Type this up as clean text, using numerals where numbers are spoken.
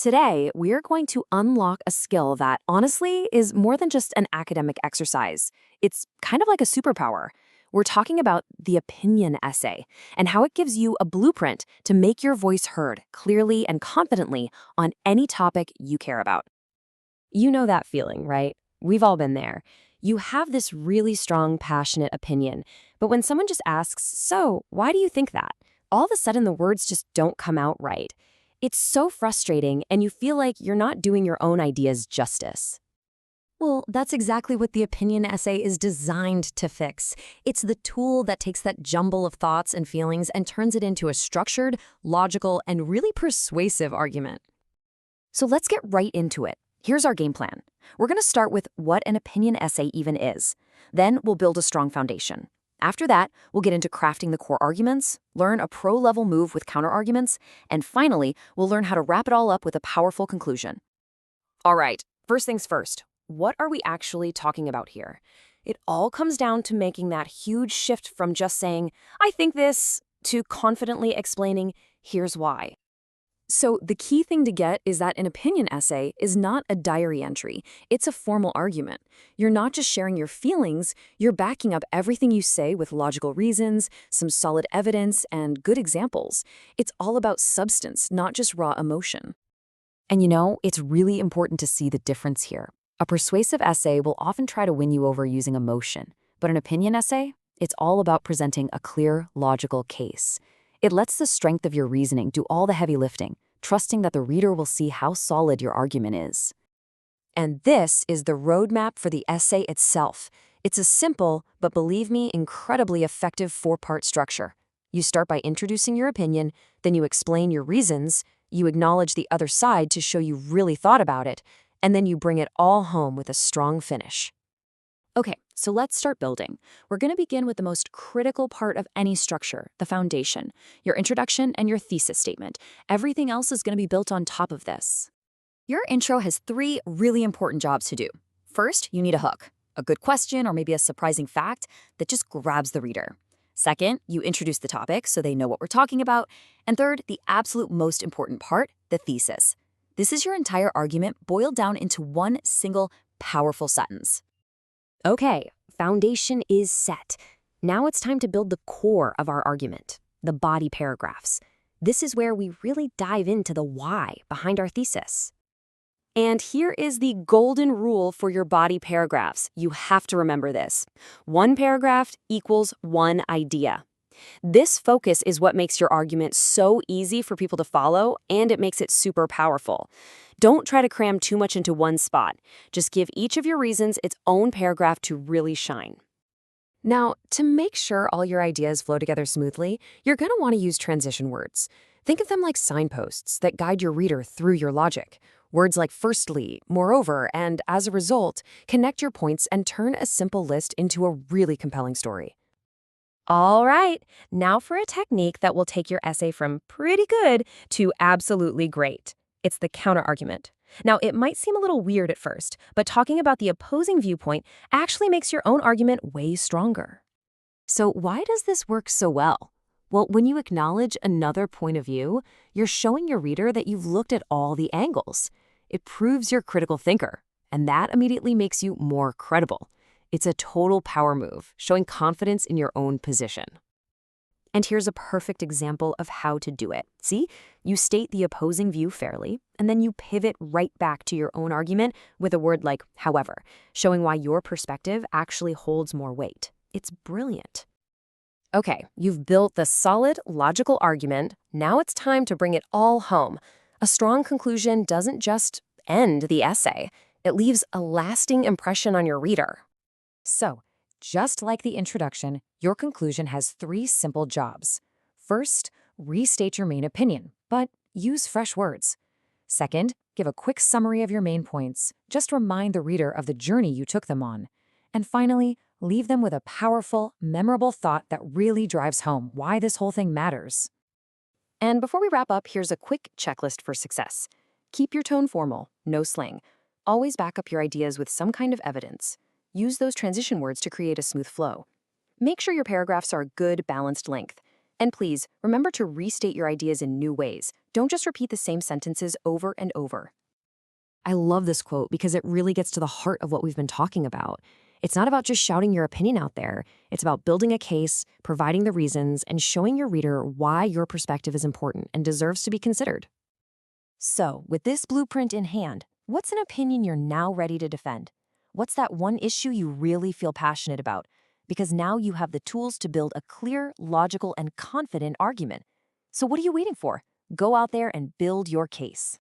Today, we're going to unlock a skill that honestly is more than just an academic exercise. It's kind of like a superpower. We're talking about the opinion essay and how it gives you a blueprint to make your voice heard clearly and confidently on any topic you care about. You know that feeling, right? We've all been there. You have this really strong, passionate opinion, but when someone just asks, "So, why do you think that?" all of a sudden the words just don't come out right. It's so frustrating, and you feel like you're not doing your own ideas justice. Well, that's exactly what the opinion essay is designed to fix. It's the tool that takes that jumble of thoughts and feelings and turns it into a structured, logical, and really persuasive argument. So let's get right into it. Here's our game plan. We're going to start with what an opinion essay even is. Then we'll build a strong foundation. After that, we'll get into crafting the core arguments, learn a pro-level move with counterarguments, and finally, we'll learn how to wrap it all up with a powerful conclusion. All right, first things first. What are we actually talking about here? It all comes down to making that huge shift from just saying, "I think this," to confidently explaining, "Here's why." So the key thing to get is that an opinion essay is not a diary entry. It's a formal argument. You're not just sharing your feelings, you're backing up everything you say with logical reasons, some solid evidence, and good examples. It's all about substance, not just raw emotion. And it's really important to see the difference here. A persuasive essay will often try to win you over using emotion, but an opinion essay, it's all about presenting a clear, logical case. It lets the strength of your reasoning do all the heavy lifting, trusting that the reader will see how solid your argument is. And this is the roadmap for the essay itself. It's a simple, but believe me, incredibly effective four-part structure. You start by introducing your opinion, then you explain your reasons, you acknowledge the other side to show you really thought about it, and then you bring it all home with a strong finish. Okay, so let's start building. We're going to begin with the most critical part of any structure, the foundation, your introduction and your thesis statement. Everything else is going to be built on top of this. Your intro has three really important jobs to do. First, you need a hook, a good question or maybe a surprising fact that just grabs the reader. Second, you introduce the topic so they know what we're talking about. And third, the absolute most important part, the thesis. This is your entire argument boiled down into one single powerful sentence. Okay, foundation is set. Now it's time to build the core of our argument, the body paragraphs. This is where we really dive into the why behind our thesis. And here is the golden rule for your body paragraphs. You have to remember this. One paragraph equals one idea. This focus is what makes your argument so easy for people to follow, and it makes it super powerful. Don't try to cram too much into one spot. Just give each of your reasons its own paragraph to really shine. Now, to make sure all your ideas flow together smoothly, you're going to want to use transition words. Think of them like signposts that guide your reader through your logic. Words like firstly, moreover, and as a result connect your points and turn a simple list into a really compelling story. All right, now for a technique that will take your essay from pretty good to absolutely great. It's the counterargument. Now, it might seem a little weird at first, but talking about the opposing viewpoint actually makes your own argument way stronger. So why does this work so well? Well, when you acknowledge another point of view, you're showing your reader that you've looked at all the angles. It proves you're a critical thinker, and that immediately makes you more credible. It's a total power move, showing confidence in your own position. And here's a perfect example of how to do it. See, you state the opposing view fairly, and then you pivot right back to your own argument with a word like however, showing why your perspective actually holds more weight. It's brilliant. Okay, you've built the solid, logical argument. Now it's time to bring it all home. A strong conclusion doesn't just end the essay. It leaves a lasting impression on your reader. So, just like the introduction, your conclusion has three simple jobs. First, restate your main opinion, but use fresh words. Second, give a quick summary of your main points. Just remind the reader of the journey you took them on. And finally, leave them with a powerful, memorable thought that really drives home why this whole thing matters. And before we wrap up, here's a quick checklist for success. Keep your tone formal, no slang. Always back up your ideas with some kind of evidence. Use those transition words to create a smooth flow. Make sure your paragraphs are a good, balanced length. And please, remember to restate your ideas in new ways. Don't just repeat the same sentences over and over. I love this quote because it really gets to the heart of what we've been talking about. It's not about just shouting your opinion out there. It's about building a case, providing the reasons, and showing your reader why your perspective is important and deserves to be considered. So, with this blueprint in hand, what's an opinion you're now ready to defend? What's that one issue you really feel passionate about? Because now you have the tools to build a clear, logical, and confident argument. So what are you waiting for? Go out there and build your case.